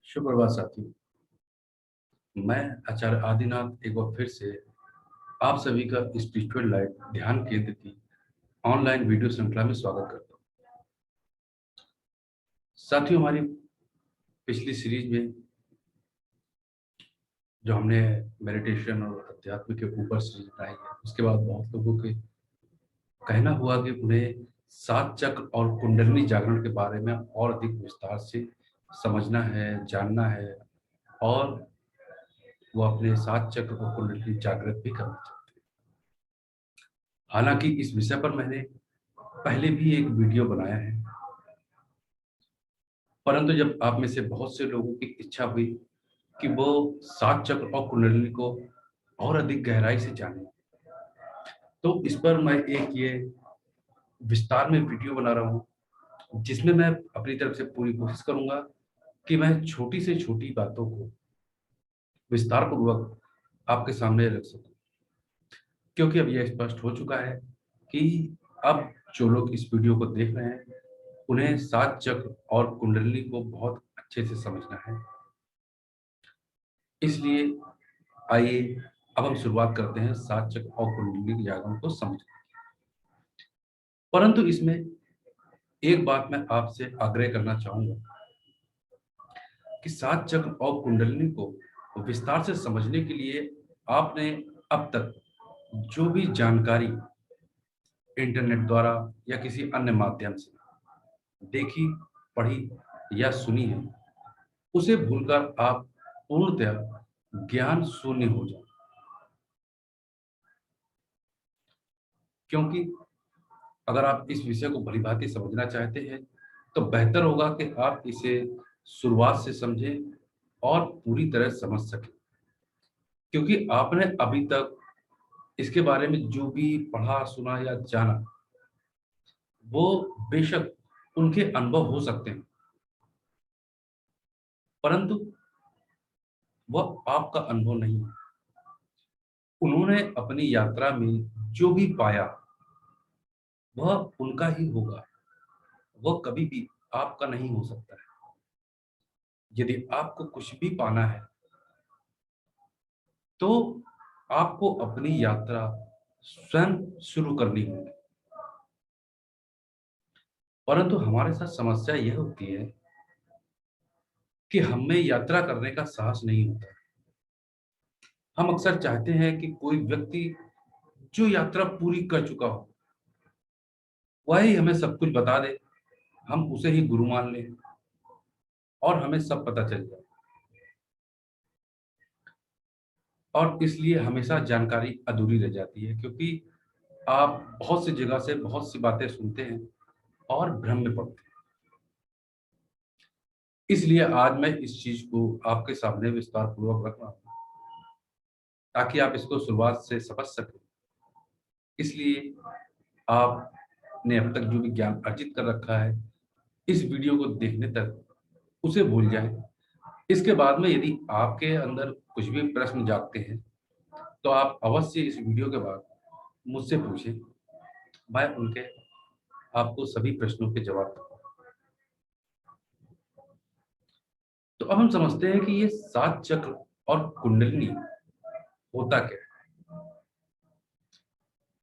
सुप्रभात साथियों। मैं आचार्य आदिनाथ एक बार फिर से आप सभी का स्पिरिचुअल लाइफ ध्यान केंद्र की ऑनलाइन वीडियो श्रृंखला में स्वागत करता हूँ। साथियों, हमारी पिछली सीरीज में जो हमने मेडिटेशन और अध्यात्म के ऊपर सीरीज बनाई है, उसके बाद बहुत लोगों के कहना हुआ कि उन्हें सात चक्र और कुंडलिनी जागरण के बारे में और अधिक विस्तार से समझना है, जानना है और वो अपने सात चक्र और कुंडलिनी जागृत भी करना चाहते हैं। हालांकि इस विषय पर मैंने पहले भी एक वीडियो बनाया है, परंतु जब आप में से बहुत से लोगों की इच्छा हुई कि वो सात चक्र और कुंडलिनी को और अधिक गहराई से जाने, तो इस पर मैं एक ये विस्तार में वीडियो बना रहा हूँ, जिसमें मैं अपनी तरफ से पूरी कोशिश करूंगा कि मैं छोटी से छोटी बातों को विस्तार पूर्वक आपके सामने रख सकूं। क्योंकि अब यह स्पष्ट हो चुका है कि अब जो लोग इस वीडियो को देख रहे हैं, उन्हें सात चक्र और कुंडलिनी को बहुत अच्छे से समझना है। इसलिए आइए अब हम शुरुआत करते हैं सात चक्र और कुंडलिनी जागरण को समझने। परंतु इसमें एक बात मैं आपसे आग्रह करना चाहूंगा कि सात चक्र और कुंडलिनी को विस्तार से समझने के लिए आपने अब तक जो भी जानकारी इंटरनेट द्वारा या किसी अन्य माध्यम से देखी, पढ़ी या सुनी है, उसे भूलकर आप पूर्णतः ज्ञान शून्य हो जाए। क्योंकि अगर आप इस विषय को भलीभांति समझना चाहते हैं, तो बेहतर होगा कि आप इसे शुरुआत से समझें और पूरी तरह समझ सकें। क्योंकि आपने अभी तक इसके बारे में जो भी पढ़ा, सुना या जाना, वो बेशक उनके अनुभव हो सकते हैं, परंतु वह आपका अनुभव नहीं है। उन्होंने अपनी यात्रा में जो भी पाया वह उनका ही होगा, वह कभी भी आपका नहीं हो सकता है। यदि आपको कुछ भी पाना है तो आपको अपनी यात्रा स्वयं शुरू करनी होगी। परंतु हमारे साथ समस्या यह होती है कि हमें यात्रा करने का साहस नहीं होता। हम अक्सर चाहते हैं कि कोई व्यक्ति जो यात्रा पूरी कर चुका हो वह ही हमें सब कुछ बता दे, हम उसे ही गुरु मान लें और हमें सब पता चल जाए। और इसलिए हमेशा जानकारी अधूरी रह जाती है, क्योंकि आप बहुत सी जगह से बहुत सी बातें सुनते हैं और भ्रम में पड़ते हैं। इसलिए आज मैं इस चीज को आपके सामने विस्तार पूर्वक रख रहा हूं, ताकि आप इसको शुरुआत से समझ सकें। इसलिए आपने अब तक जो भी ज्ञान अर्जित कर रखा है, इस वीडियो को देखने तक उसे भूल जाएं। इसके बाद में यदि आपके अंदर कुछ भी प्रश्न जागते हैं, तो आप अवश्य इस वीडियो के बाद मुझसे पूछें। मैं उनके आपको सभी प्रश्नों के जवाब दूंगा। तो अब हम समझते हैं कि ये सात चक्र और कुंडलिनी होता क्या है।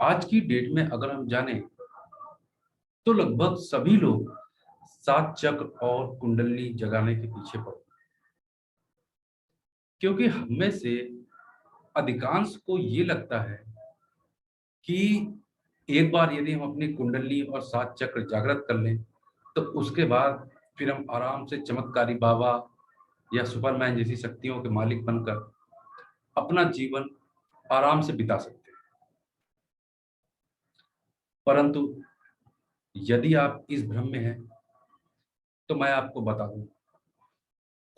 आज की डेट में अगर हम जाने तो लगभग सभी लोग सात चक्र और कुंडलिनी जगाने के पीछे पड़े, क्योंकि हमें से अधिकांश को ये लगता है कि एक बार यदि हम अपनी कुंडली और सात चक्र जागृत कर लें, तो उसके बाद फिर हम आराम से चमत्कारी बाबा या सुपरमैन जैसी शक्तियों के मालिक बनकर अपना जीवन आराम से बिता सकते हैं। परंतु यदि आप इस भ्रम में हैं, तो मैं आपको बता दूं,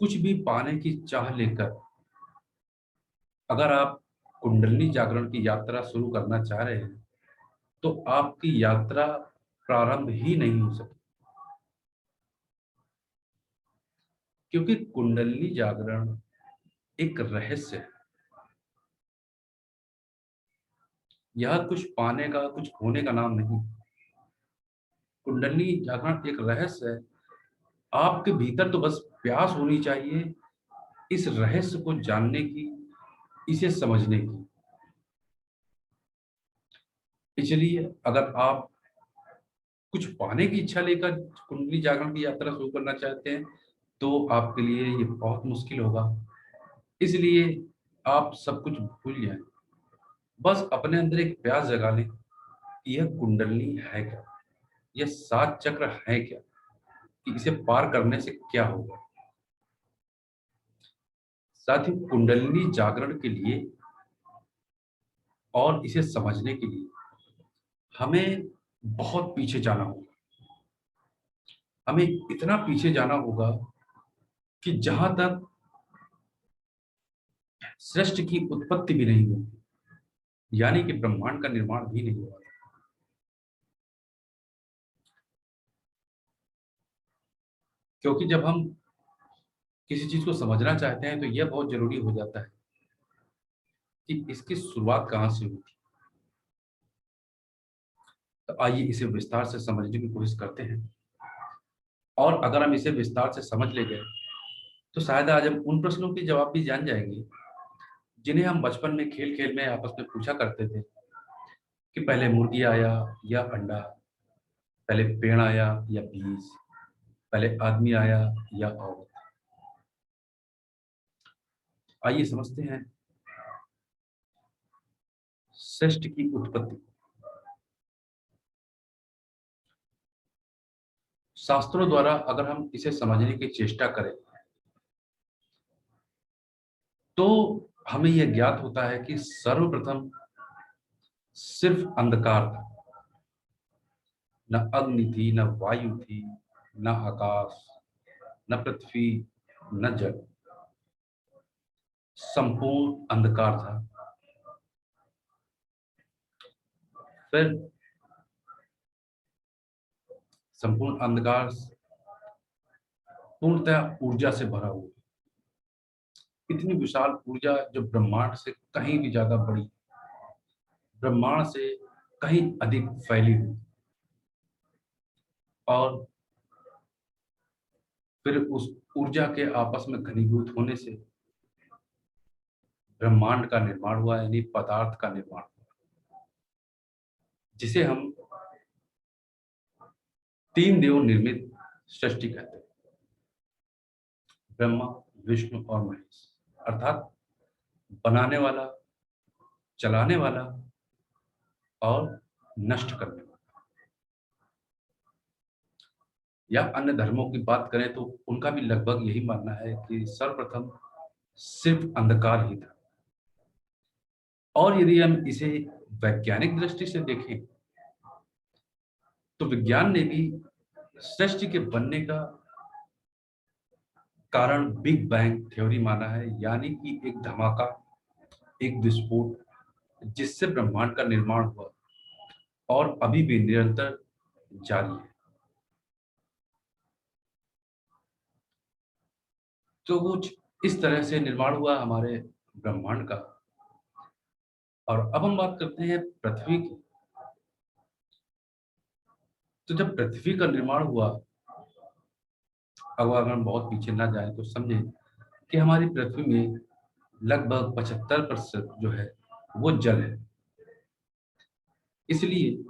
कुछ भी पाने की चाह लेकर अगर आप कुंडली जागरण की यात्रा शुरू करना चाह रहे हैं, तो आपकी यात्रा प्रारंभ ही नहीं हो सकती। क्योंकि कुंडली जागरण एक रहस्य है। यह कुछ पाने का, कुछ होने का नाम नहीं। कुंडली जागरण एक रहस्य है। आपके भीतर तो बस प्यास होनी चाहिए इस रहस्य को जानने की, इसे समझने की। इसलिए अगर आप कुछ पाने की इच्छा लेकर कुंडली जागरण की यात्रा शुरू करना चाहते हैं तो आपके लिए ये बहुत मुश्किल होगा। इसलिए आप सब कुछ भूल जाएं, बस अपने अंदर एक प्यास जगा लें कि यह कुंडली है क्या, यह 7 चक्र है क्या, कि इसे पार करने से क्या होगा। साथ ही कुंडलिनी जागरण के लिए और इसे समझने के लिए हमें बहुत पीछे जाना होगा। हमें इतना पीछे जाना होगा कि जहां तक सृष्टि की उत्पत्ति भी नहीं हुई, यानी कि ब्रह्मांड का निर्माण भी नहीं हुआ। क्योंकि जब हम किसी चीज को समझना चाहते हैं तो यह बहुत जरूरी हो जाता है कि इसकी शुरुआत कहाँ से हुई थी। तो आइए इसे विस्तार से समझने की कोशिश करते हैं। और अगर हम इसे विस्तार से समझ ले गए तो शायद आज हम उन प्रश्नों के जवाब भी जान जाएंगे जिन्हें हम बचपन में खेल खेल में आपस में पूछा करते थे कि पहले मुर्गी आया या अंडा, पहले पेड़ आया या बीज, पहले आदमी आया या औरत। आइए समझते हैं सृष्टि की उत्पत्ति। शास्त्रों द्वारा अगर हम इसे समझने की चेष्टा करें तो हमें यह ज्ञात होता है कि सर्वप्रथम सिर्फ अंधकार था। न अग्नि थी, न वायु थी, न आकाश, न पृथ्वी, न जल। संपूर्ण अंधकार था। फिर संपूर्ण अंधकार पूर्णतः ऊर्जा से भरा हुआ, इतनी विशाल ऊर्जा जो ब्रह्मांड से कहीं भी ज्यादा बड़ी, ब्रह्मांड से कहीं अधिक फैली हुई। और फिर उस ऊर्जा के आपस में घनीभूत होने से ब्रह्मांड का निर्माण हुआ, यानी पदार्थ का निर्माण हुआ, जिसे हम 3 देव निर्मित सृष्टि कहते हैं, ब्रह्मा, विष्णु और महेश। अर्थात बनाने वाला, चलाने वाला और नष्ट करने वाला। या अन्य धर्मों की बात करें तो उनका भी लगभग यही मानना है कि सर्वप्रथम सिर्फ अंधकार ही था। और यदि हम इसे वैज्ञानिक दृष्टि से देखें तो विज्ञान ने भी सृष्टि के बनने का कारण बिग बैंग थ्योरी माना है, यानी कि एक धमाका, एक विस्फोट जिससे ब्रह्मांड का निर्माण हुआ और अभी भी निरंतर जारी है। तो कुछ इस तरह से निर्माण हुआ हमारे ब्रह्मांड का। और अब हम बात करते हैं पृथ्वी की। तो जब पृथ्वी का निर्माण हुआ, अब अगर हम बहुत पीछे ना जाएं तो समझें कि हमारी पृथ्वी में लगभग 75% जो है वो जल है। इसलिए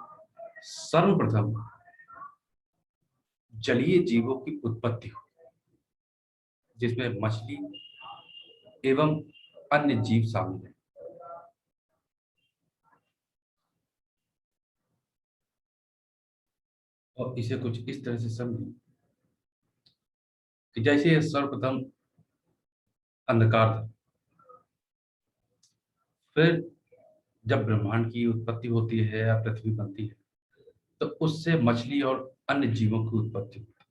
सर्वप्रथम जलीय जीवों की उत्पत्ति हुई, जिसमें मछली एवं अन्य जीव शामिल हैं। और इसे कुछ इस तरह से समझें कि जैसे ये सर्वप्रथम अंधकार था, फिर जब ब्रह्मांड की उत्पत्ति होती है या पृथ्वी बनती है तो उससे मछली और अन्य जीवों की उत्पत्ति होती है।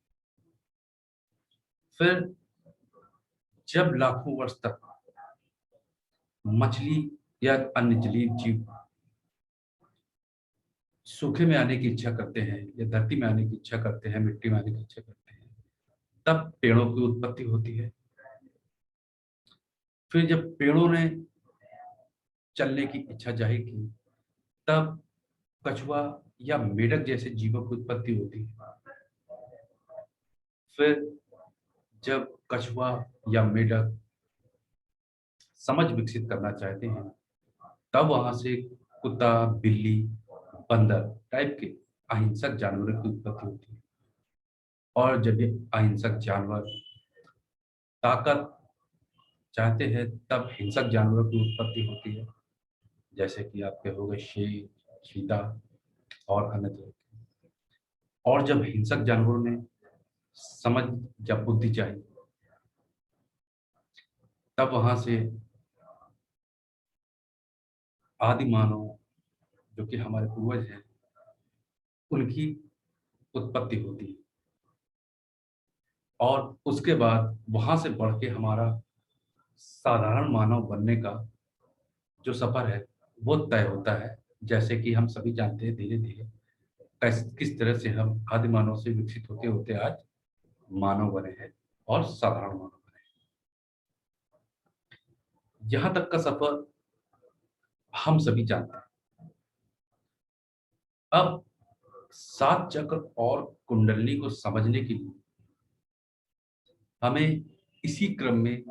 फिर जब लाखों वर्ष तक मछली या अन्य जलीय जीव सूखे में आने की इच्छा करते हैं या धरती में आने की इच्छा करते हैं, मिट्टी में आने की इच्छा करते हैं, तब पेड़ों की उत्पत्ति होती है। फिर जब पेड़ों ने चलने की इच्छा जाहिर की तब कछुआ या मेढक जैसे जीवों की उत्पत्ति होती है। फिर जब कछुआ या मेढक समझ विकसित करना चाहते हैं, तब वहां से कुत्ता, बिल्ली, बंदर टाइप के अहिंसक जानवरों की उत्पत्ति होती है। और जब ये अहिंसक जानवर ताकत चाहते हैं, तब हिंसक जानवरों की उत्पत्ति होती है, जैसे कि आपके हो गए शेर, चीता और अन्य तरह के। और जब हिंसक जानवरों ने समझ या बुद्धि चाहिए, तब वहां से आदि मानव, जो कि हमारे पूर्वज हैं, उनकी उत्पत्ति होती है। और उसके बाद वहां से बढ़ के हमारा साधारण मानव बनने का जो सफर है वो तय होता है। जैसे कि हम सभी जानते हैं, धीरे धीरे किस तरह से हम आदि मानव से विकसित होते होते आज मानव बने हैं और साधारण मानव बने हैं। यहां तक का सफर हम सभी जानते हैं। अब सात चक्र और कुंडलनी को समझने के लिए हमें इसी क्रम में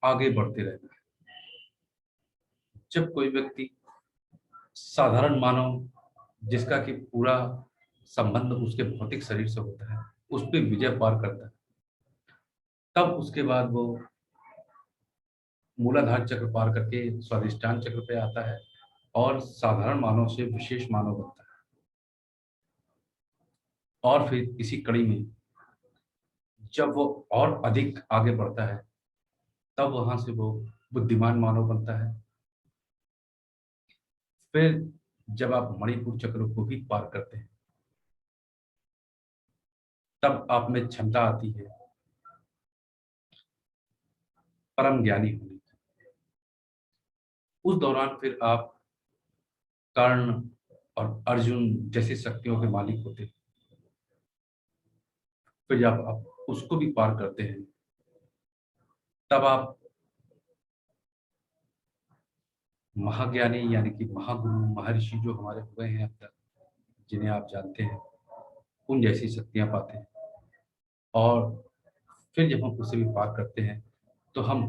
आगे बढ़ते रहना है। जब कोई व्यक्ति साधारण मानव, जिसका कि पूरा संबंध उसके भौतिक शरीर से होता है, उस पर विजय पार करता है, तब उसके बाद वो मूलाधार चक्र पार करके स्वाधिष्ठान चक्र पे आता है और साधारण मानव से विशेष मानव बनता है। और फिर इसी कड़ी में जब वो और अधिक आगे बढ़ता है, तब वहां से वो बुद्धिमान मानव बनता है। फिर जब आप मणिपुर चक्र को भी पार करते हैं, तब आप में क्षमता आती है परम ज्ञानी होने की। उस दौरान फिर आप कर्ण और अर्जुन जैसी शक्तियों के मालिक होते हैं। फिर जब आप उसको भी पार करते हैं, तब आप महाज्ञानी यानी कि महागुरु, महर्षि जो हमारे हुए हैं अब तक, जिन्हें आप जानते हैं, उन जैसी शक्तियां पाते हैं। और फिर जब हम उसे भी पार करते हैं, तो हम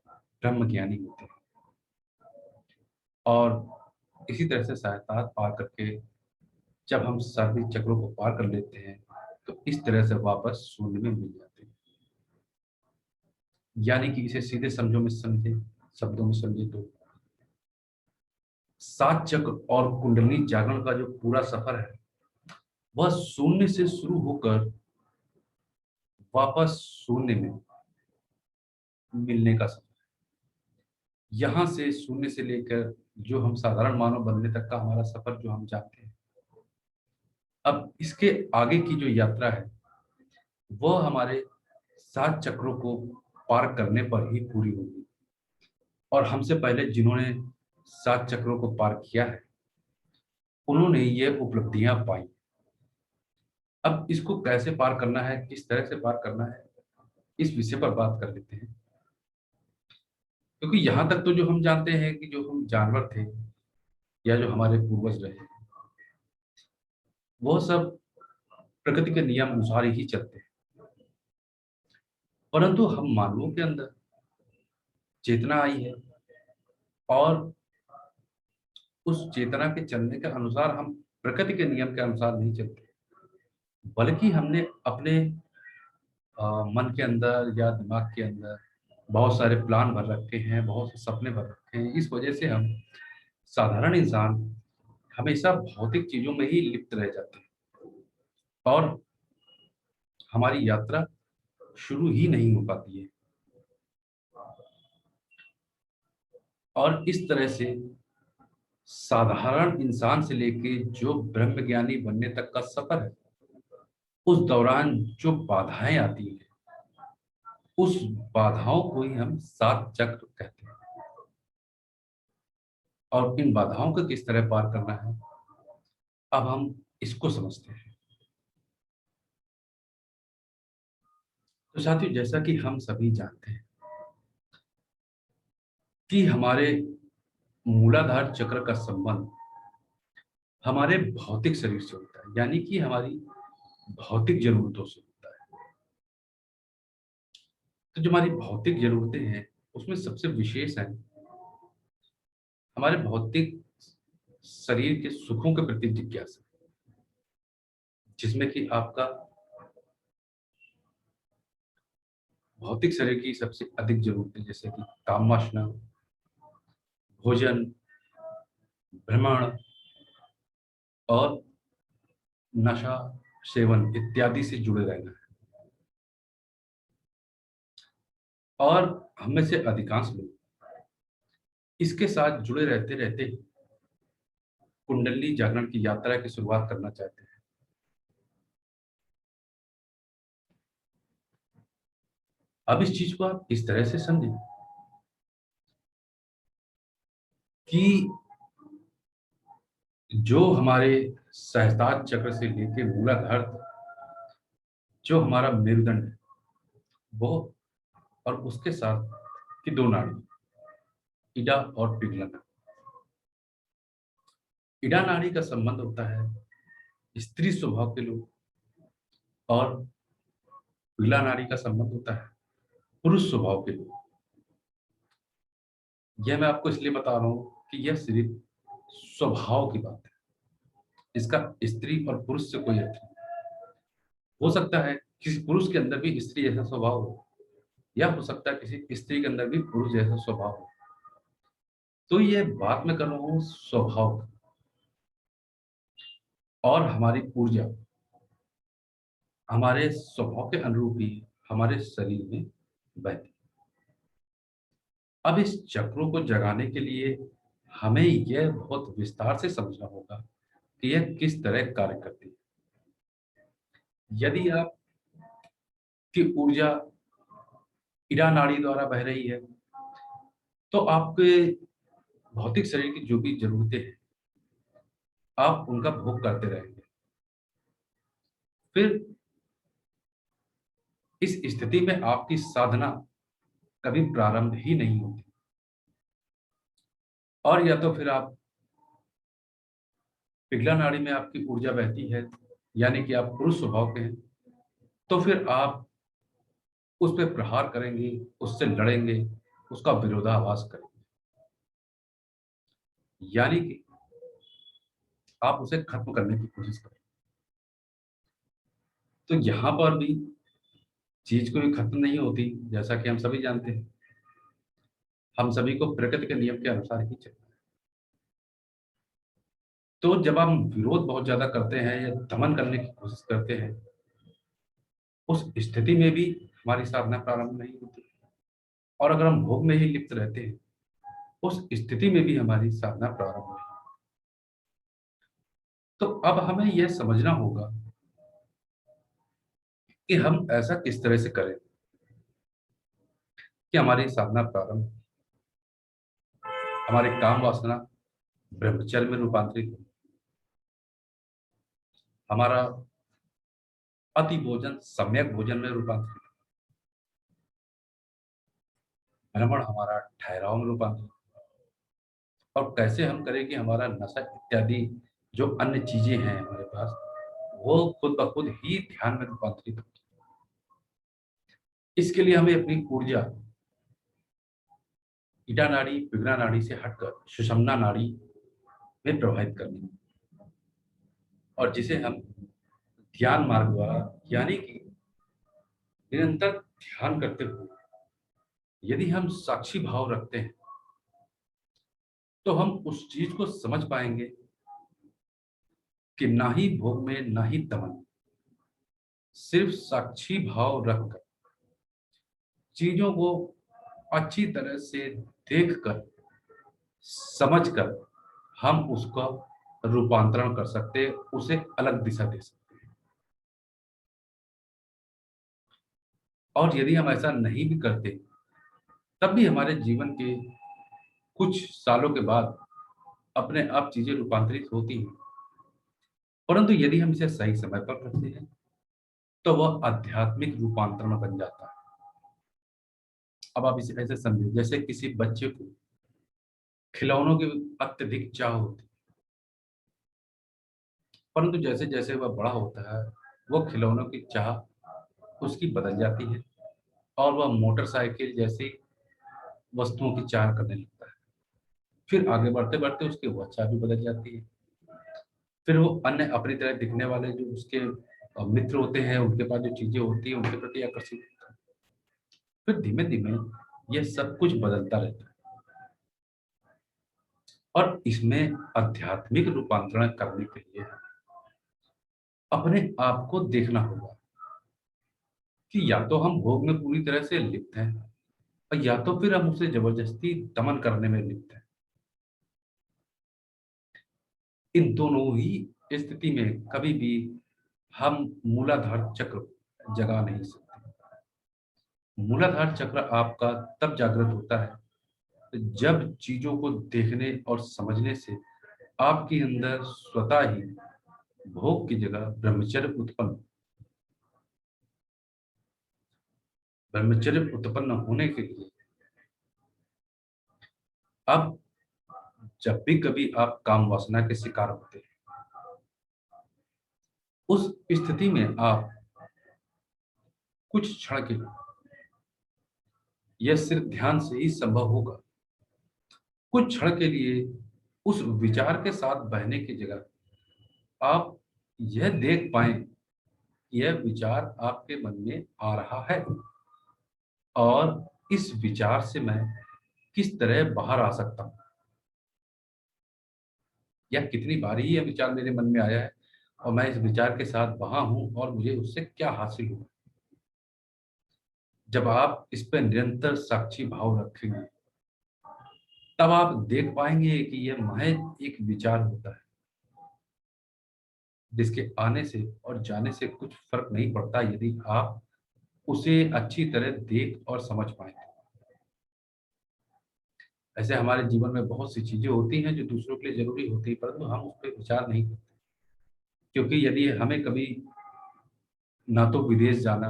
ब्रह्म ज्ञानी होते हैं। और इसी तरह से सहायता पार करके जब हम सभी चक्रों को पार कर लेते हैं, तो इस तरह से वापस शून्य में मिल जाते हैं। यानी कि इसे सीधे शब्दों में समझे तो सात चक्र और कुंडली जागरण का जो पूरा सफर है, वह शून्य से शुरू होकर वापस शून्य में मिलने का सफर है। यहां से शून्य से लेकर जो हम साधारण मानव बनने तक का हमारा सफर जो हम जानते हैं, अब इसके आगे की जो यात्रा है वह हमारे सात चक्रों को पार करने पर ही पूरी होगी। और हमसे पहले जिन्होंने सात चक्रों को पार किया है, उन्होंने ये उपलब्धियां पाई। अब इसको कैसे पार करना है, किस तरह से पार करना है, इस विषय पर बात कर लेते हैं। क्योंकि यहां तक तो जो हम जानते हैं कि जो हम जानवर थे या जो हमारे पूर्वज रहे, वो सब प्रकृति के नियम अनुसार ही चलते हैं। परंतु हम मानवों के अंदर चेतना आई है, और उस चेतना के चलने के अनुसार हम प्रकृति के नियम के अनुसार नहीं चलते, बल्कि हमने अपने मन के अंदर या दिमाग के अंदर बहुत सारे प्लान भर रखे हैं, बहुत से सपने भर रखे हैं। इस वजह से हम साधारण इंसान हमेशा भौतिक चीजों में ही लिप्त रह जाते हैं, और हमारी यात्रा शुरू ही नहीं हो पाती है। और इस तरह से साधारण इंसान से लेके जो ब्रह्मज्ञानी बनने तक का सफर है, उस दौरान जो बाधाएं आती हैं, उस बाधाओं को ही हम सात चक्र कहते हैं। और इन बाधाओं को किस तरह पार करना है, अब हम इसको समझते हैं। तो साथियों, जैसा कि हम सभी जानते हैं कि हमारे मूलाधार चक्र का संबंध हमारे भौतिक शरीर से होता है, यानी कि हमारी भौतिक जरूरतों से होता है। तो जो हमारी भौतिक जरूरतें हैं उसमें सबसे विशेष है हमारे भौतिक शरीर के सुखों के प्रति जिज्ञासा, जिसमें कि आपका भौतिक शरीर की सबसे अधिक जरूरतें जैसे कि काम वासना, भोजन, भ्रमण और नशा सेवन इत्यादि से जुड़े रहना है। और हम में से अधिकांश लोग इसके साथ जुड़े रहते रहते कुंडली जागरण की यात्रा की शुरुआत करना चाहते हैं। अब इस चीज को आप इस तरह से समझें कि जो हमारे सहस्त्रार चक्र से लेकर मूलाधार तक जो हमारा मेरुदंड है वो, और उसके साथ की दो नाड़ी इडा और पिघला नाड़ी। इडा नाड़ी का संबंध होता है स्त्री स्वभाव के लोग, और पिघला नाड़ी का संबंध होता है पुरुष स्वभाव के लोग। यह मैं आपको इसलिए बता रहा हूं कि यह सिर्फ स्वभाव की बात है, इसका स्त्री और पुरुष से कोई अर्थ नहीं। हो सकता है किसी पुरुष के अंदर भी स्त्री जैसा स्वभाव हो, या हो सकता है किसी स्त्री के अंदर भी पुरुष जैसा स्वभाव हो। तो ये बात मैं कर रहा हूं स्वभाव की। और हमारी ऊर्जा हमारे स्वभाव के अनुरूप ही हमारे शरीर में बहती है। अब इस चक्रों को जगाने के लिए हमें यह बहुत विस्तार से समझना होगा कि यह किस तरह कार्य करती है। यदि आप की ऊर्जा इड़ा नाड़ी द्वारा बह रही है तो आपके भौतिक शरीर की जो भी जरूरतें हैं आप उनका भोग करते रहेंगे। फिर इस स्थिति में आपकी साधना कभी प्रारंभ ही नहीं होती, और या तो फिर आप पिघला नाड़ी में आपकी ऊर्जा बहती है, यानी कि आप पुरुष स्वभाव के हैं, तो फिर आप उस पर प्रहार करेंगे, उससे लड़ेंगे, उसका विरोधाभास करेंगे, यानी कि आप उसे खत्म करने की कोशिश करें। तो यहां पर भी चीज कोई खत्म नहीं होती, जैसा कि हम सभी जानते हैं। हम सभी को प्रकृति के नियम के अनुसार ही चलना है। तो जब हम विरोध बहुत ज्यादा करते हैं या दमन करने की कोशिश करते हैं, उस स्थिति में भी हमारी साधना प्रारंभ नहीं होती। और अगर हम भोग में ही लिप्त रहते हैं, उस स्थिति में भी हमारी साधना प्रारंभ नहीं होती। तो अब हमें यह समझना होगा कि हम ऐसा किस तरह से करें कि हमारी साधना प्रारंभ, हमारी काम वासना ब्रह्मचर्य में रूपांतरित हो, हमारा अति भोजन सम्यक भोजन में रूपांतरित हो, भ्रमण हमारा ठहराव में रूपांतरित हो, और कैसे हम करें कि हमारा नशा इत्यादि जो अन्य चीजें हैं हमारे पास वो खुद ब खुद ही ध्यान में रूपांतरित हो। इसके लिए हमें अपनी ऊर्जा ईटा नाड़ी पिघला नाड़ी से हटकर सुषुम्ना नाड़ी में प्रवाहित करनी है, और जिसे हम ध्यान मार्ग द्वारा, यानी कि निरंतर ध्यान करते हुए यदि हम साक्षी भाव रखते हैं तो हम उस चीज को समझ पाएंगे कि ना ही भोग में ना ही दमन, सिर्फ साक्षी भाव रखकर चीजों को अच्छी तरह से देखकर समझकर हम उसका रूपांतरण कर सकते हैं, उसे अलग दिशा दे सकते हैं। और यदि हम ऐसा नहीं भी करते तब भी हमारे जीवन के कुछ सालों के बाद अपने आप चीजें रूपांतरित होती हैं। परंतु यदि हम इसे सही समय पर करते हैं तो वह आध्यात्मिक रूपांतरण बन जाता है। अब आप इसे ऐसे समझिए जैसे किसी बच्चे को खिलौनों की अत्यधिक चाह होती है, परंतु जैसे जैसे वह बड़ा होता है वो खिलौनों की चाह उसकी बदल जाती है और वह मोटरसाइकिल जैसी वस्तुओं की चाह करने लगता है। फिर आगे बढ़ते बढ़ते उसकी वो चाह भी बदल जाती है। फिर वो अन्य अपनी तरह दिखने वाले जो उसके मित्र होते हैं, उनके पास जो चीजें होती है उनके प्रति आकर्षित होता है। फिर धीमे धीमे यह सब कुछ बदलता रहता है। और इसमें आध्यात्मिक रूपांतरण करने के लिए अपने आप को देखना होगा कि या तो हम भोग में पूरी तरह से लिप्त हैं और या तो फिर हम उसे जबरदस्ती दमन करने में लिप्त हैं। इन दोनों ही स्थिति में कभी भी हम मूलाधार चक्र जगा नहीं सकते। मूलाधार चक्र आपका तब जागृत होता है जब चीजों को देखने और समझने से आपके अंदर स्वतः ही भोग की जगह ब्रह्मचर्य उत्पन्न होने के लिए अब जब भी कभी आप काम वासना के शिकार होते हैं, उस स्थिति में आप कुछ क्षण के लिए, यह सिर्फ ध्यान से ही संभव होगा, कुछ क्षण के लिए उस विचार के साथ बहने की जगह आप यह देख पाएं कि यह विचार आपके मन में आ रहा है और इस विचार से मैं किस तरह बाहर आ सकता हूं, या कितनी बारी यह विचार मेरे मन में आया है और मैं इस विचार के साथ वहां हूं और मुझे उससे क्या हासिल हुआ। जब आप इस पर निरंतर साक्षी भाव रखेंगे तब आप देख पाएंगे कि यह महज एक विचार होता है जिसके आने से और जाने से कुछ फर्क नहीं पड़ता यदि आप उसे अच्छी तरह देख और समझ पाए। ऐसे हमारे जीवन में बहुत सी चीजें होती हैं जो दूसरों के लिए जरूरी होती है, परंतु हम उस पर विचार नहीं करते, क्योंकि यदि हमें कभी ना तो विदेश जाना,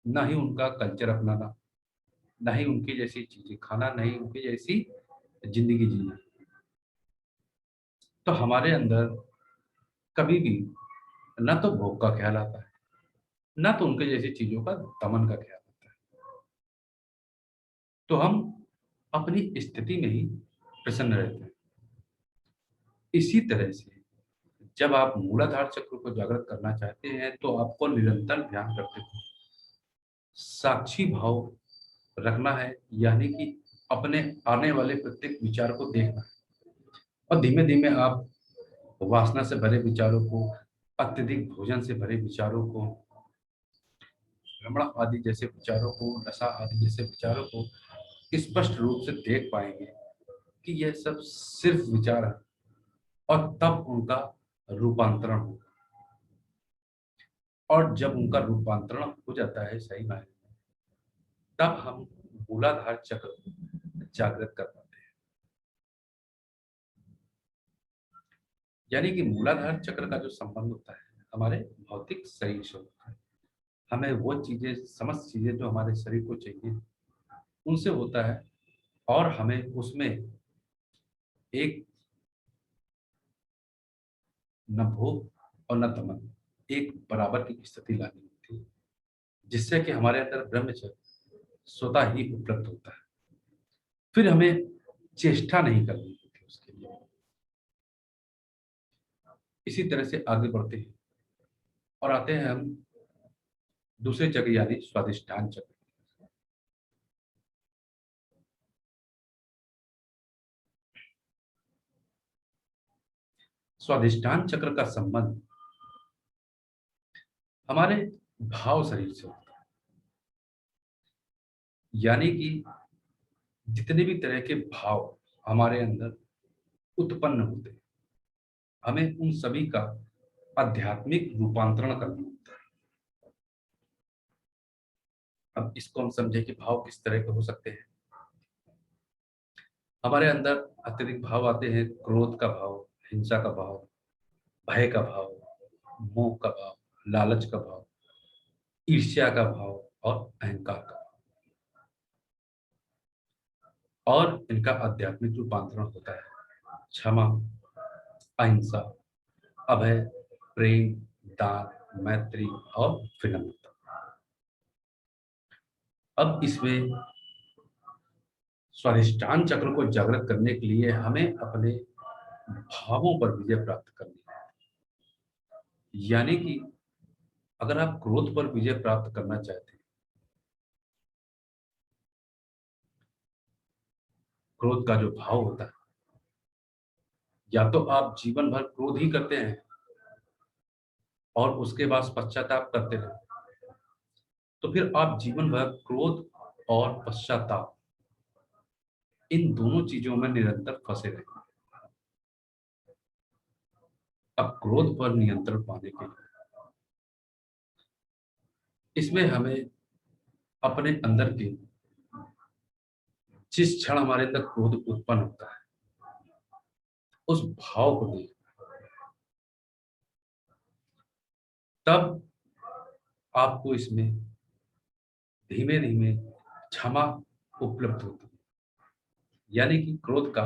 ना ही उनका कल्चर अपनाना, ना ही उनकी जैसी चीजें खाना, ना ही उनकी जैसी जिंदगी जीना, तो हमारे अंदर कभी भी ना तो भोग का ख्याल आता है, ना तो उनके जैसी चीजों का दमन का ख्याल आता है। तो हम अपनी स्थिति में ही प्रसन्न रहते हैं। इसी तरह से जब आप मूलाधार चक्र को जागृत करना चाहते हैं तो आपको निरंतर ध्यान करते हुए साक्षी भाव रखना है, यानी कि अपने आने वाले प्रत्येक विचार को देखना है और धीमे धीमे आप वासना से भरे विचारों को, अत्यधिक भोजन से भरे विचारों को, भ्रमण आदि जैसे विचारों को, नशा आदि जैसे विचारों को स्पष्ट रूप से देख पाएंगे कि यह सब सिर्फ विचार है और तब उनका रूपांतरण होगा। और जब उनका रूपांतरण हो जाता है सही मायने में, तब हम मूलाधार चक्र जागृत कर पाते हैं। यानी कि मूलाधार चक्र का जो संबंध होता है हमारे भौतिक शरीर से होता है। हमें वो चीजें, समस्त चीजें जो हमारे शरीर को चाहिए उनसे होता है और हमें उसमें एक न भोग और न दमन, एक बराबर की स्थिति लानी होती है जिससे कि हमारे अंदर ब्रह्मचर्य स्वतः ही उपलब्ध होता है। फिर हमें चेष्टा नहीं करनी होती उसके लिए। इसी तरह से आगे बढ़ते हैं और आते हैं हम दूसरे चक्र यानी स्वादिष्ठान चक्र। स्वादिष्ठान चक्र का संबंध हमारे भाव शरीर से होता है। यानी कि जितने भी तरह के भाव हमारे अंदर उत्पन्न होते हैं, हमें उन सभी का आध्यात्मिक रूपांतरण करना होता है। अब इसको हम समझे कि भाव किस तरह के हो सकते हैं। हमारे अंदर अत्यधिक भाव आते हैं, क्रोध का भाव, हिंसा का भाव, भय का भाव, मोह का भाव, लालच का भाव, ईर्ष्या का भाव और अहंकार का भाव। और इनका आध्यात्मिक रूपांतरण होता है क्षमा, अहिंसा, अभय, प्रेम, दान, मैत्री और विनम्रता। अब इसमें स्वाधिष्ठान चक्र को जागृत करने के लिए हमें अपने भावों पर विजय प्राप्त करनी है। यानी कि अगर आप क्रोध पर विजय प्राप्त करना चाहते हैं, क्रोध का जो भाव होता है, या तो आप जीवन भर क्रोध ही करते हैं और उसके बाद पश्चाताप करते रहे, तो फिर आप जीवन भर क्रोध और पश्चाताप इन दोनों चीजों में निरंतर फंसे रहेंगे। अब क्रोध पर नियंत्रण पाने के लिए इसमें हमें अपने अंदर के जिस क्षण हमारे अंदर क्रोध उत्पन्न होता है उस भाव को देख, तब आपको इसमें धीमे धीमे क्षमा उपलब्ध होती है। यानी कि क्रोध का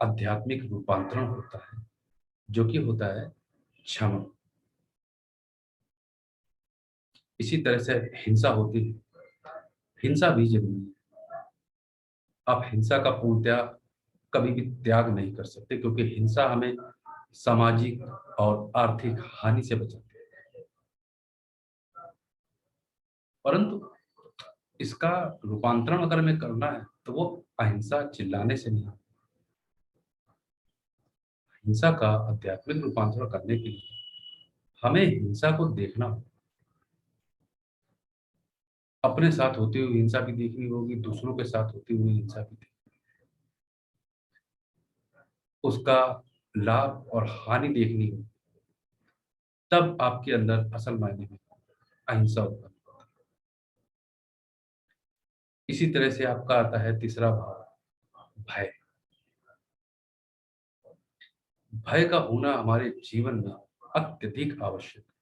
आध्यात्मिक रूपांतरण होता है, जो कि होता है क्षमा। इसी तरह से हिंसा होती है, हिंसा भी जरूरी है। आप हिंसा का पूर्णतया कभी भी त्याग नहीं कर सकते, क्योंकि हिंसा हमें सामाजिक और आर्थिक हानि से बचाती है। परंतु इसका रूपांतरण अगर हमें करना है तो वो अहिंसा चिल्लाने से नहीं। हिंसा का आध्यात्मिक रूपांतरण करने के लिए हमें हिंसा को देखना होगा। अपने साथ होती हुई हिंसा भी देखनी होगी, दूसरों के साथ होती हुई हिंसा भी देखनी, उसका लाभ और हानि देखनी होगी। तब आपके अंदर असल मायने में अहिंसा उत्पन्न होती है। इसी तरह से आपका आता है तीसरा भाव, भय। भय का होना हमारे जीवन में अत्यधिक आवश्यक है,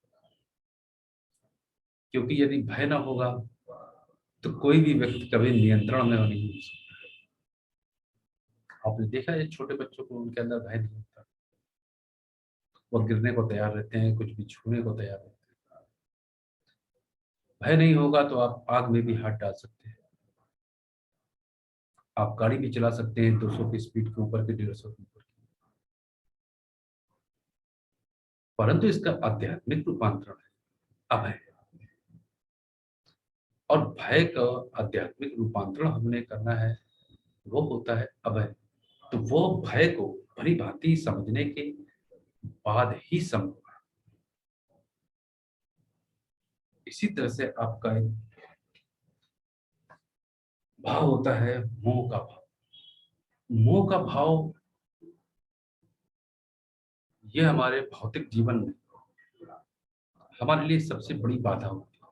क्योंकि यदि भय ना होगा तो कोई भी व्यक्ति कभी नियंत्रण में नहीं हो सकता। आपने देखा है छोटे बच्चों को, उनके अंदर भय नहीं होता, वो गिरने को तैयार रहते हैं, कुछ भी छूने को तैयार रहते हैं। भय नहीं होगा तो आप आग में भी हाथ डाल सकते हैं, आप गाड़ी भी चला सकते हैं 200 की स्पीड के ऊपर के, 150 के ऊपर की। परंतु इसका आध्यात्मिक रूपांतरण है अभय। और भय का आध्यात्मिक रूपांतरण हमने करना है, वो होता है अभय। तो वो भय को भली भांति समझने के बाद ही संभव है। इसी तरह से आपका एक भाव होता है मोह का भाव। मोह का भाव ये हमारे भौतिक जीवन में हमारे लिए सबसे बड़ी बाधा होती है,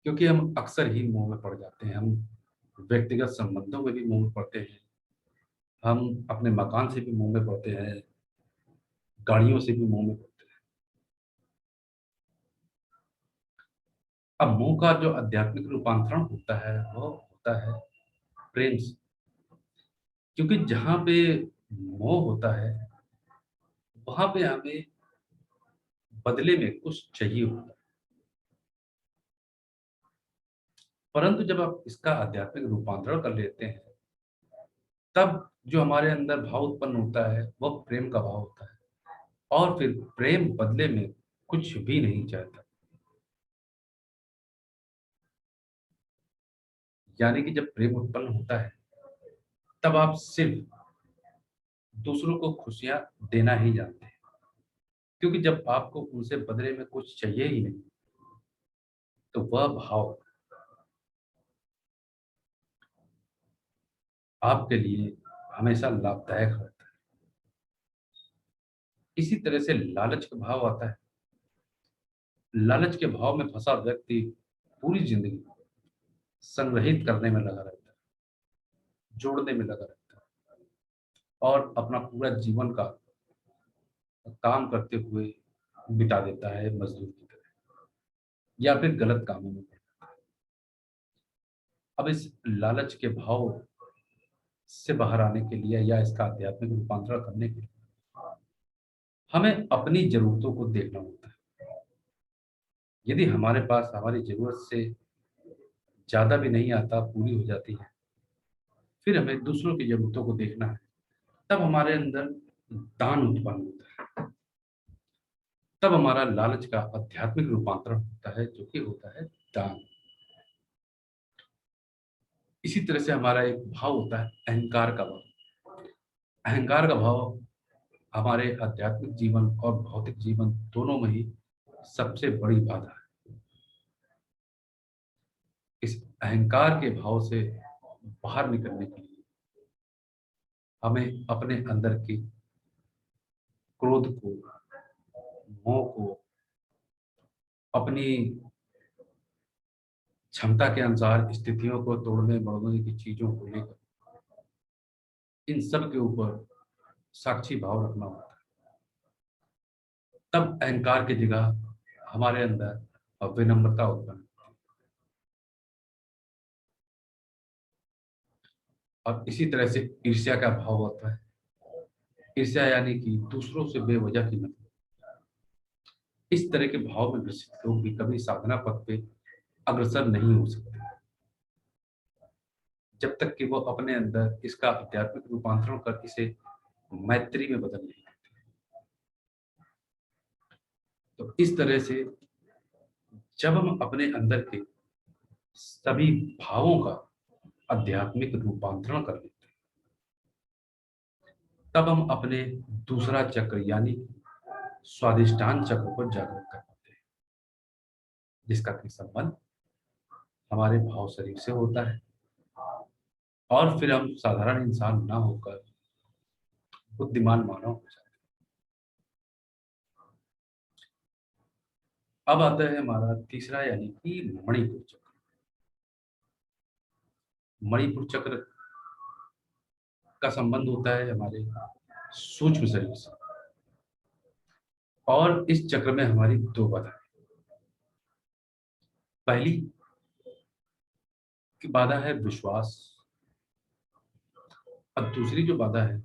क्योंकि हम अक्सर ही मोह में पड़ जाते हैं। हम व्यक्तिगत संबंधों में भी मोह में पड़ते हैं, हम अपने मकान से भी मोह में पड़ते हैं, गाड़ियों से भी मोह में पड़ते हैं। अब मोह का जो आध्यात्मिक रूपांतरण होता है वो होता है प्रेम से। क्योंकि जहां पे मोह होता है वहां पे हमें बदले में कुछ चाहिए होता है। परंतु जब आप इसका आध्यात्मिक रूपांतरण कर लेते हैं, तब जो हमारे अंदर भाव उत्पन्न होता है वह प्रेम का भाव होता है, और फिर प्रेम बदले में कुछ भी नहीं चाहता। यानी कि जब प्रेम उत्पन्न होता है तब आप सिर्फ दूसरों को खुशियां देना ही जानते हैं, क्योंकि जब आपको उनसे बदले में कुछ चाहिए ही नहीं तो वह भाव आपके लिए हमेशा लाभदायक रहता है। इसी तरह से लालच का भाव आता है। लालच के भाव में फंसा व्यक्ति पूरी जिंदगी संग्रहित करने में लगा रहता है, जोड़ने में लगा रहता है, और अपना पूरा जीवन का काम करते हुए बिता देता है मजदूर की तरह, या फिर गलत कामों में पड़ जाता है। अब इस लालच के भाव से बाहर आने के लिए या इसका आध्यात्मिक रूपांतरण करने के लिए हमें अपनी जरूरतों को देखना होता है। यदि हमारे पास हमारी जरूरत से ज्यादा भी नहीं आता, पूरी हो जाती है। फिर हमें दूसरों की जरूरतों को देखना है, तब हमारे अंदर दान उत्पन्न होता है, तब हमारा लालच का आध्यात्मिक रूपांतरण होता है, जो कि होता है दान। इसी तरह से हमारा एक भाव होता है अहंकार का भाव। अहंकार का भाव हमारे आध्यात्मिक जीवन और भौतिक जीवन दोनों में ही सबसे बड़ी बाधा है। इस अहंकार के भाव से बाहर निकलने के लिए हमें अपने अंदर की क्रोध को, मोह को, अपनी क्षमता के अनुसार स्थितियों को तोड़ने मरोड़ने की चीजों को लेकर इन सब के ऊपर साक्षी भाव रखना होता है। तब अहंकार की जगह हमारे अंदर विनम्रता उत्पन्न, और इसी तरह से ईर्ष्या का भाव होता है। ईर्ष्या यानी कि दूसरों से बेवजह की नफरत। इस तरह के भाव में ग्रसित लोग भी कभी साधना पथ पे अग्रसर नहीं हो सकते जब तक कि वो अपने अंदर इसका आध्यात्मिक रूपांतरण कर इसे मैत्री में बदल नहीं। तो इस तरह से जब हम अपने अंदर के सभी भावों का आध्यात्मिक रूपांतरण कर लेते हैं, तब हम अपने दूसरा चक्र यानी स्वादिष्टान चक्र को जागृत कर पाते हैं, जिसका कि संबंध हमारे भाव शरीर से होता है। और फिर हम साधारण इंसान ना होकर बुद्धिमान मानव हो जाते हैं। अब आता है हमारा तीसरा यानी कि मणिपुर चक्र। मणिपुर चक्र का संबंध होता है हमारे सूक्ष्म शरीर से, और इस चक्र में हमारी दो बाधाएं। पहली की बाधा है विश्वास, और दूसरी जो बाधा है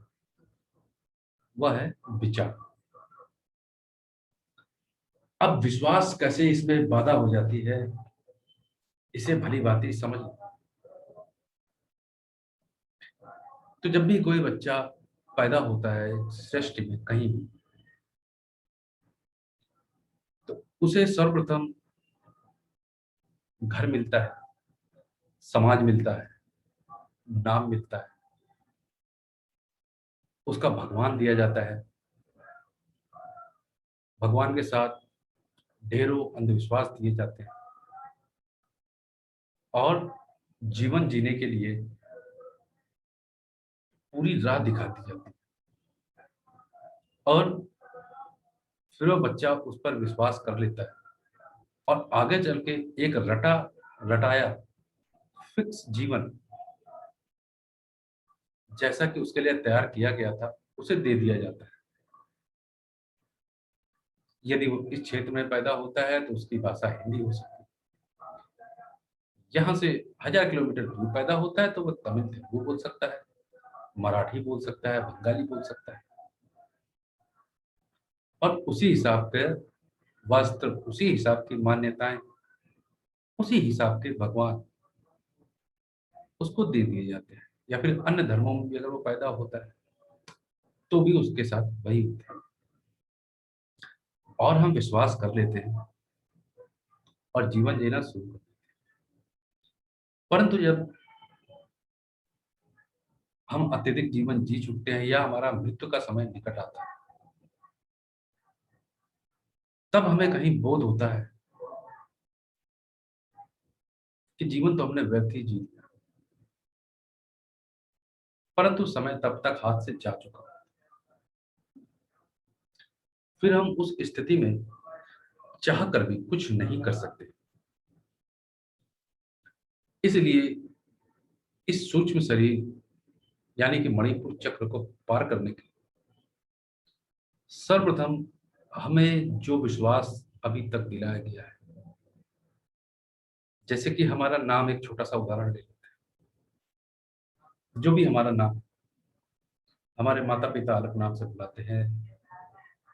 वह है विचार। अब विश्वास कैसे इसमें बाधा हो जाती है, इसे भली भांति समझ लो। तो जब भी कोई बच्चा पैदा होता है सृष्टि में कहीं भी, तो उसे सर्वप्रथम घर मिलता है, समाज मिलता है, नाम मिलता है, उसका भगवान दिया जाता है। भगवान के साथ ढेरों अंधविश्वास दिए जाते हैं, और जीवन जीने के लिए पूरी राह दिखा दी जाती है। और फिर वो बच्चा उस पर विश्वास कर लेता है, और आगे चल के एक रटा रटाया फिक्स जीवन जैसा कि उसके लिए तैयार किया गया था उसे दे दिया जाता है। यदि वो इस क्षेत्र में पैदा होता है तो उसकी भाषा हिंदी हो सकती है। यहाँ से 1000 किलोमीटर दूर पैदा होता है तो वो तमिल तेलुगु बोल सकता है, मराठी बोल सकता है, बंगाली बोल सकता है। और उसी हिसाब के वस्त्र, उसी हिसाब की मान्यताएं, उसी हिसाब के भगवान उसको दे दिए जाते हैं। या फिर अन्य धर्मों में भी अगर वो पैदा होता है तो भी उसके साथ वही होता है, और हम विश्वास कर लेते हैं और जीवन जीना शुरू कर देते हैं। परंतु जब हम अत्यधिक जीवन जी चुकते हैं या हमारा मृत्यु का समय निकट आता है, तब हमें कहीं बोध होता है कि जीवन तो हमने व्यर्थ ही जी लिया। परंतु समय तब तक हाथ से जा चुका। फिर हम उस स्थिति में चाह कर भी कुछ नहीं कर सकते। इसलिए इस सूक्ष्म शरीर यानी कि मणिपुर चक्र को पार करने के लिए सर्वप्रथम हमें जो विश्वास अभी तक दिलाया गया है, जैसे कि हमारा नाम, एक छोटा सा उदाहरण ले लेते हैं। जो भी हमारा नाम, हमारे माता पिता अलग नाम से बुलाते हैं,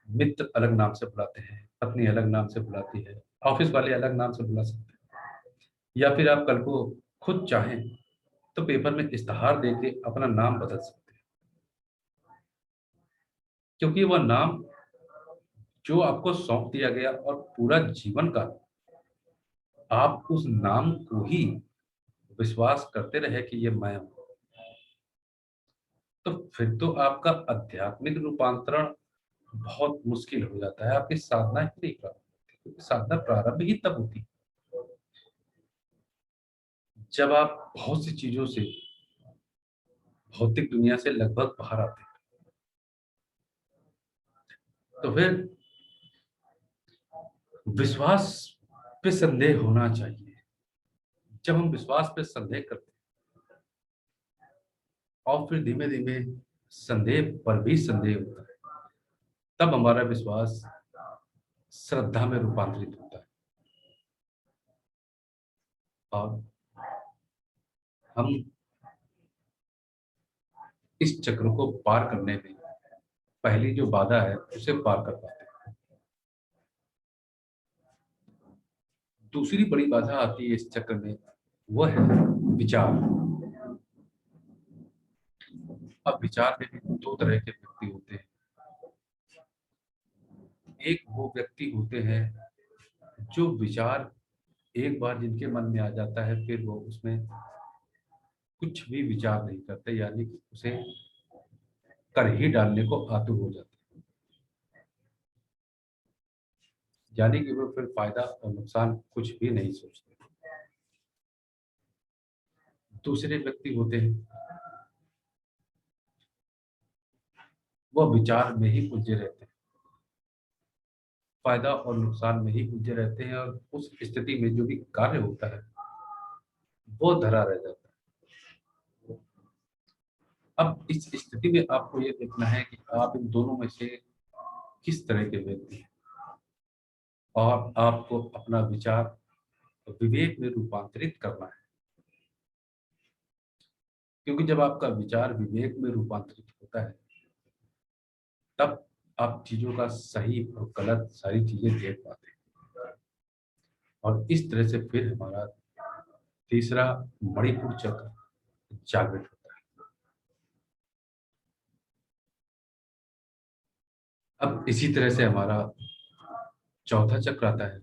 मित्र अलग नाम से बुलाते हैं, पत्नी अलग नाम से बुलाती है, ऑफिस वाले अलग नाम से बुला सकते हैं, या फिर आप कल को खुद चाहें तो पेपर में इश्तहार देके अपना नाम बदल सकते हैं, क्योंकि वह नाम जो आपको सौंप दिया गया और पूरा जीवन का आप उस नाम को ही विश्वास करते रहे कि ये मैं हूं, तो फिर तो आपका आध्यात्मिक रूपांतरण बहुत मुश्किल हो जाता है। आपकी साधना ही नहीं प्रारंभ होती, क्योंकि साधना प्रारंभ ही तब होती है जब आप बहुत सी चीजों से, भौतिक दुनिया से लगभग बाहर आते हैं। तो फिर विश्वास पे संदेह होना चाहिए। जब हम विश्वास पे संदेह करते हैं और फिर धीमे धीमे संदेह पर भी संदेह होता है, तब हमारा विश्वास श्रद्धा में रूपांतरित होता है और हम इस चक्र को पार करने में पहली जो बाधा है उसे पार कर पाते हैं। दूसरी बड़ी बाधा आती है इस चक्र में, वह है विचार। अब विचार में भी दो तरह के व्यक्ति होते हैं। एक वो व्यक्ति होते हैं जो विचार एक बार जिनके मन में आ जाता है फिर वो उसमें कुछ भी विचार नहीं करते, यानी कि उसे कर ही डालने को आतुर हो जाते हैं, यानी कि वो फिर फायदा और नुकसान कुछ भी नहीं सोचते। दूसरे व्यक्ति होते हैं वह विचार में ही उलझे रहते हैं, फायदा और नुकसान में ही उलझे रहते हैं और उस स्थिति में जो भी कार्य होता है वो धरा रह जाता है। अब इस स्थिति में आपको ये देखना है कि आप इन दोनों में से किस तरह के व्यक्ति हैं और आपको अपना विचार विवेक में रूपांतरित करना है, क्योंकि जब आपका विचार विवेक में रूपांतरित होता है तब आप चीजों का सही और गलत सारी चीजें देख पाते हैं और इस तरह से फिर हमारा तीसरा मणिपुर चक्र जागृत होता है। अब इसी तरह से हमारा चौथा चक्र आता है,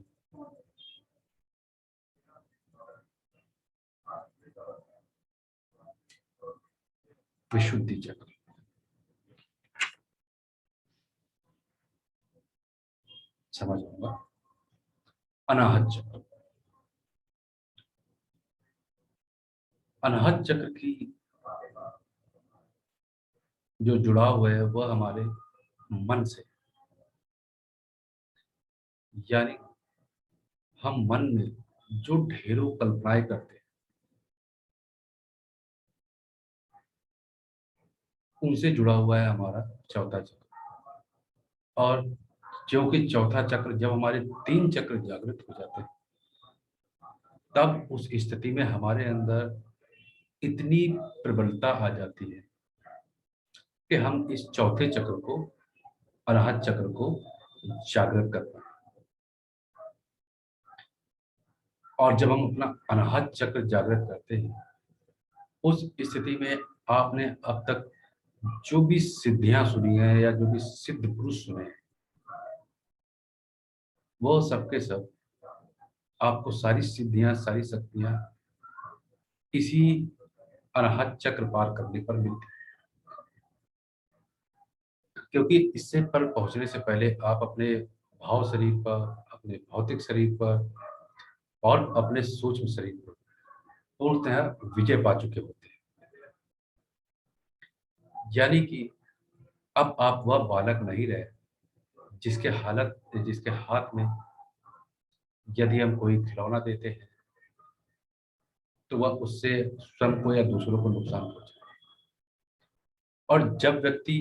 विशुद्धि चक्र। समझ आऊंगा। अनाहत चक्र। अनाहत चक्र की जो जुड़ाव है वह हमारे मन से, यानी हम मन में जो ढेरों कल्पनाएं करते हैं उनसे जुड़ा हुआ है हमारा चौथा चक्र। और जो कि चौथा चक्र जब हमारे तीन चक्र जागृत हो जाते हैं तब उस स्थिति में हमारे अंदर इतनी प्रबलता आ जाती है कि हम इस चौथे चक्र को, अनाहत चक्र को जागृत कर पाए। और जब हम अपना अनाहत चक्र जागृत करते हैं उस स्थिति में आपने अब तक जो भी सिद्धियां सुनी है या जो भी सिद्ध पुरुष सुने हैं वो सबके सब आपको सारी सिद्धियां सारी शक्तियां इसी अनाहत चक्र पार करने पर मिलती है, क्योंकि इससे पर पहुंचने से पहले आप अपने भाव शरीर पर, अपने भौतिक शरीर पर और अपने सूक्ष्म शरीर पर पूर्णतः विजय पा चुके होते हैं। यानी कि अब आप वह बालक नहीं रहे जिसके हाथ में यदि हम कोई खिलौना देते हैं तो वह उससे स्वयं को या दूसरों को नुकसान पहुंचाए। और जब व्यक्ति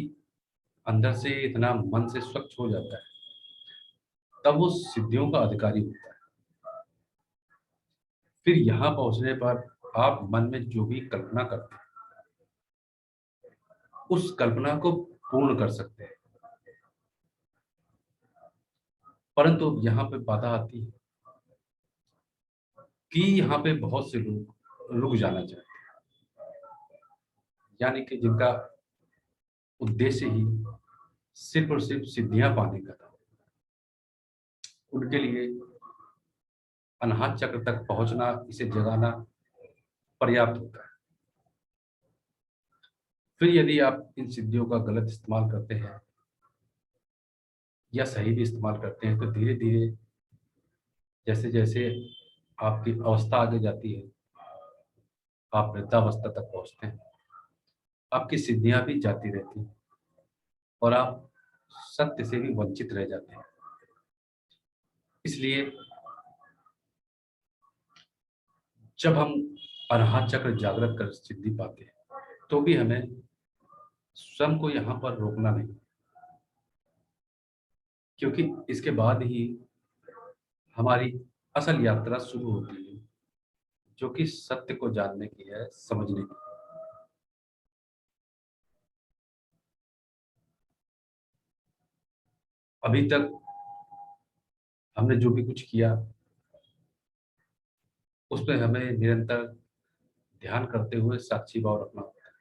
अंदर से इतना मन से स्वच्छ हो जाता है तब वो सिद्धियों का अधिकारी होता है। फिर यहाँ पहुंचने पर आप मन में जो भी कल्पना करते हैं उस कल्पना को पूर्ण कर सकते हैं। परंतु यहाँ पे बाधा आती है कि यहाँ पे बहुत से लोग रुक जाना चाहते हैं, यानी कि जिनका उद्देश्य ही सिर्फ और सिर्फ सिद्धियां पाने का था, उनके लिए अनाहत चक्र तक पहुंचना, इसे जगाना पर्याप्त होता है। फिर यदि आप इन सिद्धियों का गलत इस्तेमाल करते हैं या सही भी इस्तेमाल करते हैं, तो धीरे धीरे जैसे जैसे आपकी अवस्था आगे जाती है, आप वृद्धावस्था तक पहुंचते हैं, आपकी सिद्धियां भी जाती रहती हैं और आप सत्य से भी वंचित रह जाते हैं। इसलिए जब हम अनाहत चक्र जागृत कर सिद्धि पाते हैं, तो भी हमें स्वयं को यहाँ पर रोकना नहीं, क्योंकि इसके बाद ही हमारी असल यात्रा शुरू होती है, जो कि सत्य को जानने की है, समझने की। अभी तक हमने जो भी कुछ किया, उस पर हमें निरंतर ध्यान करते हुए साक्षी भाव रखना होता है।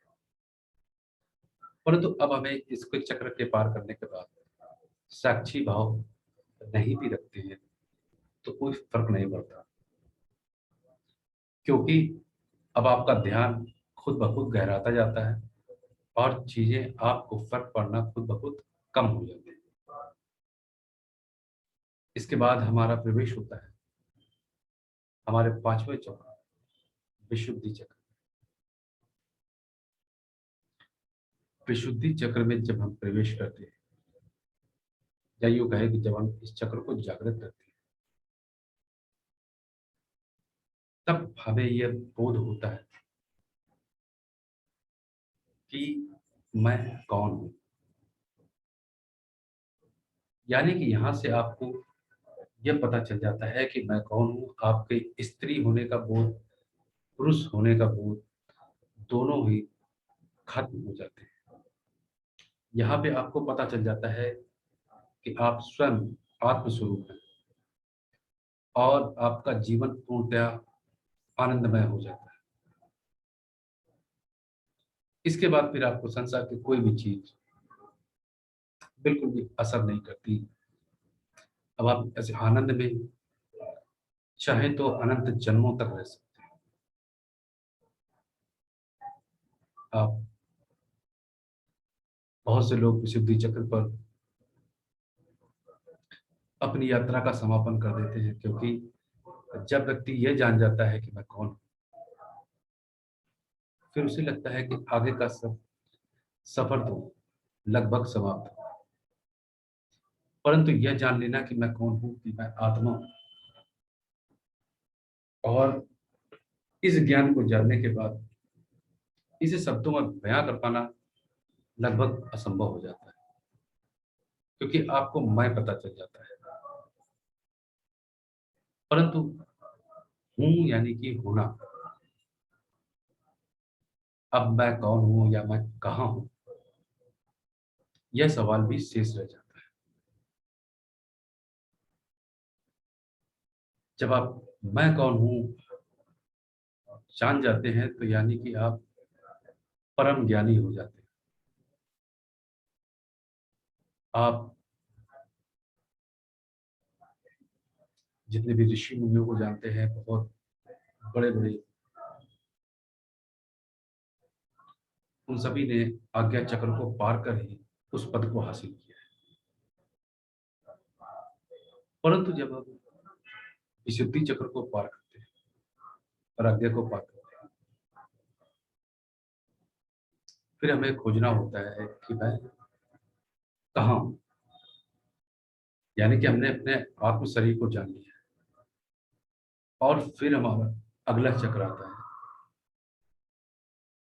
परंतु अब हमें इसके चक्र के पार करने के बाद साक्षी भाव नहीं भी रखते हैं तो कोई फर्क नहीं पड़ता, क्योंकि अब आपका ध्यान खुद ब खुद गहराता जाता है और चीजें आपको फर्क पड़ना खुद ब खुद कम हो जाते हैं। इसके बाद हमारा प्रवेश होता है हमारे पांचवें चक्र, विशुद्धि चक्र। विशुद्धि चक्र में जब हम प्रवेश करते हैं, या यूं कहे कि जब हम इस चक्र को जागृत करते हैं, तब हमें यह बोध होता है कि मैं कौन हूं। यानी कि यहां से आपको यह पता चल जाता है कि मैं कौन हूं। आपके स्त्री होने का बोध, पुरुष होने का बोध, दोनों ही खत्म हो जाते हैं। यहाँ पे आपको पता चल जाता है कि आप स्वयं आत्मस्वरूप हैं और आपका जीवन पूर्णतः आनंदमय हो जाता है। इसके बाद फिर आपको संसार की कोई भी चीज बिल्कुल भी असर नहीं करती। अब आप ऐसे आनंद में चाहे तो अनंत जन्मों तक रह सकते हैं। आप बहुत से लोग विशुद्धि चक्र पर अपनी यात्रा का समापन कर देते हैं, क्योंकि जब व्यक्ति यह जान जाता है कि मैं कौन हूं, फिर उसे लगता है कि आगे का सफर तो लगभग समाप्त हो। परंतु यह जान लेना कि मैं कौन हूं, कि मैं आत्मा हूं, और इस ज्ञान को जानने के बाद इसे शब्दों में बयां कर पाना लगभग असंभव हो जाता है, क्योंकि आपको मैं पता चल जाता है। परंतु हूं यानी कि होना, अब मैं कौन हूं या मैं कहाँ हूं, यह सवाल भी शेष रह जाता है। जब आप मैं कौन हूं जान जाते हैं, तो यानी कि आप परम ज्ञानी हो जाते हैं। आप जितने भी ऋषि मुनियों को जानते हैं, बहुत बड़े बड़े, उन सभी ने आज्ञा चक्र को पार कर ही उस पद को हासिल किया है। परंतु जब हम विशुद्धि चक्र को पार करते हैं और आज्ञा को पार करते हैं, फिर हमें खोजना होता है कि मैं कहाँ हूं। यानी कि हमने अपने आत्म शरीर को जान लिया है, और फिर हमारा अगला चक्र आता है,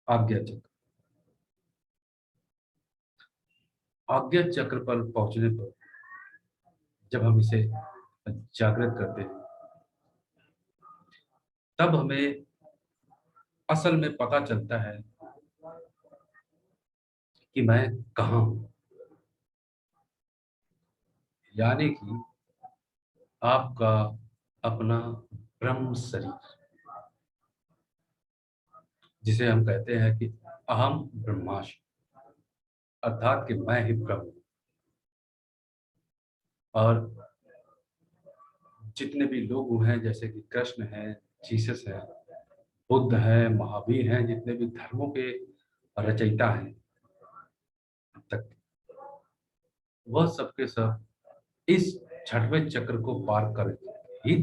आज्ञा चक्र। आज्ञा चक्र पर पहुंचने पर जब हम इसे जागृत करते हैं, तब हमें असल में पता चलता है कि मैं कहाँ हूं। यानी कि आपका अपना ब्रह्म शरीर, जिसे हम कहते हैं कि अहम ब्रह्मास्मि, अर्थात कि मैं ही ब्रह्म हूं। और जितने भी लोग हैं, जैसे कि कृष्ण है, जीसस है, बुद्ध है, महावीर हैं, जितने भी धर्मों के रचयिता हैं अब तक, वह सबके सब इस छठवें चक्र को पार कर ही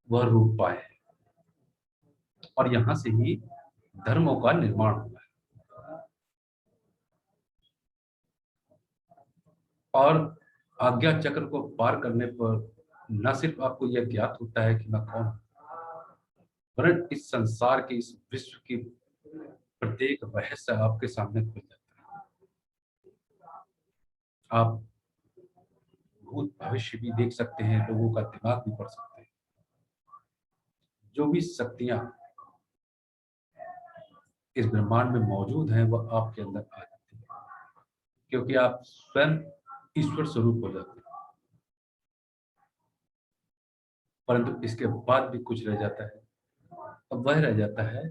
वह रूप पाए हैं। और यहां से ही धर्मों का निर्माण हुआ है। और आज्ञा चक्र को पार करने पर न सिर्फ आपको यह ज्ञात होता है कि मैं कौन हूं, वरन इस संसार के, इस विश्व की प्रत्येक रहस्य आपके सामने खुल जाता है। आप भूत भविष्य भी देख सकते हैं, लोगों का दिमाग भी पढ़ सकते हैं। जो भी शक्तियां इस ब्रह्मांड में मौजूद हैं, वह आपके अंदर आ जाती है, क्योंकि आप स्वयं ईश्वर स्वरूप हो जाते हैं। परंतु इसके बाद भी कुछ रह जाता है, अब वह रह जाता है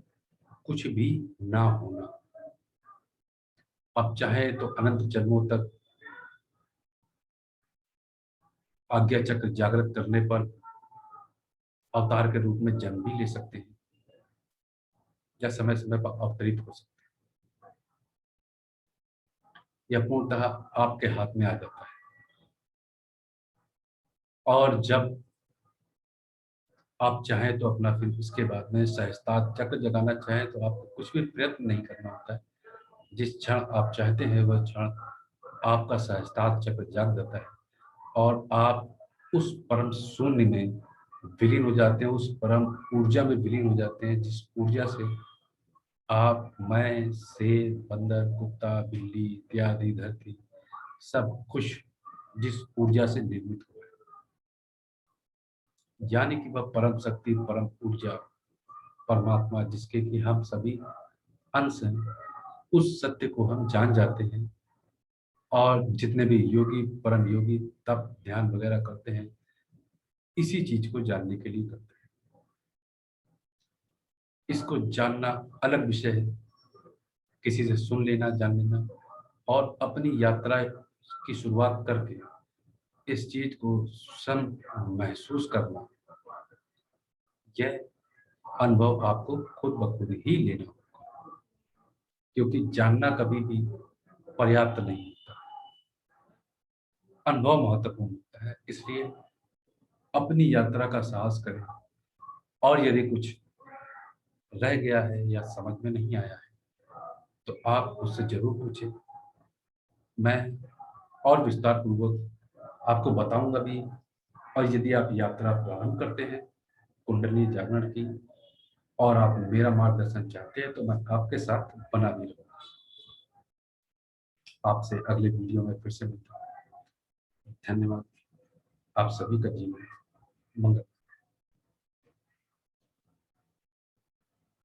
कुछ भी ना होना। आप चाहे तो अनंत जन्मों तक आज्ञा चक्र जागृत करने पर अवतार के रूप में जन्म भी ले सकते हैं, या समय समय पर अवतरित हो सकते हैं। यह पूर्णतः आपके हाथ में आ जाता है। और जब आप चाहें तो अपना फिर इसके बाद में सहस्त्रार चक्र जगाना चाहें तो आपको कुछ भी प्रयत्न नहीं करना होता है। जिस क्षण आप चाहते हैं वह क्षण आपका सहस्त्रार चक्र जाग जाता है, और आप उस परम शून्य में विलीन हो जाते हैं, उस परम ऊर्जा में विलीन हो जाते हैं, जिस ऊर्जा से आप, मैं, शेर, बंदर, कुत्ता, बिल्ली इत्यादि धरती सब कुछ जिस ऊर्जा से निर्मित हुआ है, यानी कि वह परम शक्ति, परम ऊर्जा, परमात्मा, जिसके कि हम सभी अंश हैं, उस सत्य को हम जान जाते हैं। और जितने भी योगी, परम योगी तप ध्यान वगैरह करते हैं, इसी चीज को जानने के लिए करते हैं। इसको जानना अलग विषय है, किसी से सुन लेना, जान लेना, और अपनी यात्रा की शुरुआत करके इस चीज को स्वयं महसूस करना, यह अनुभव आपको खुद ब खुद ही लेना होगा, क्योंकि जानना कभी भी पर्याप्त नहीं होता, अनुभव महत्वपूर्ण होता है। इसलिए अपनी यात्रा का साहस करें, और यदि कुछ रह गया है या समझ में नहीं आया है तो आप उससे जरूर पूछें। मैं और विस्तार पूर्वक आपको बताऊंगा भी। और यदि आप यात्रा प्रारंभ करते हैं कुंडली जागरण की, और आप मेरा मार्गदर्शन चाहते हैं, तो मैं आपके साथ बना भी रहूंगा। आपसे अगले वीडियो में फिर से मिलता हूँ। धन्यवाद। आप सभी का जीवन मंगल।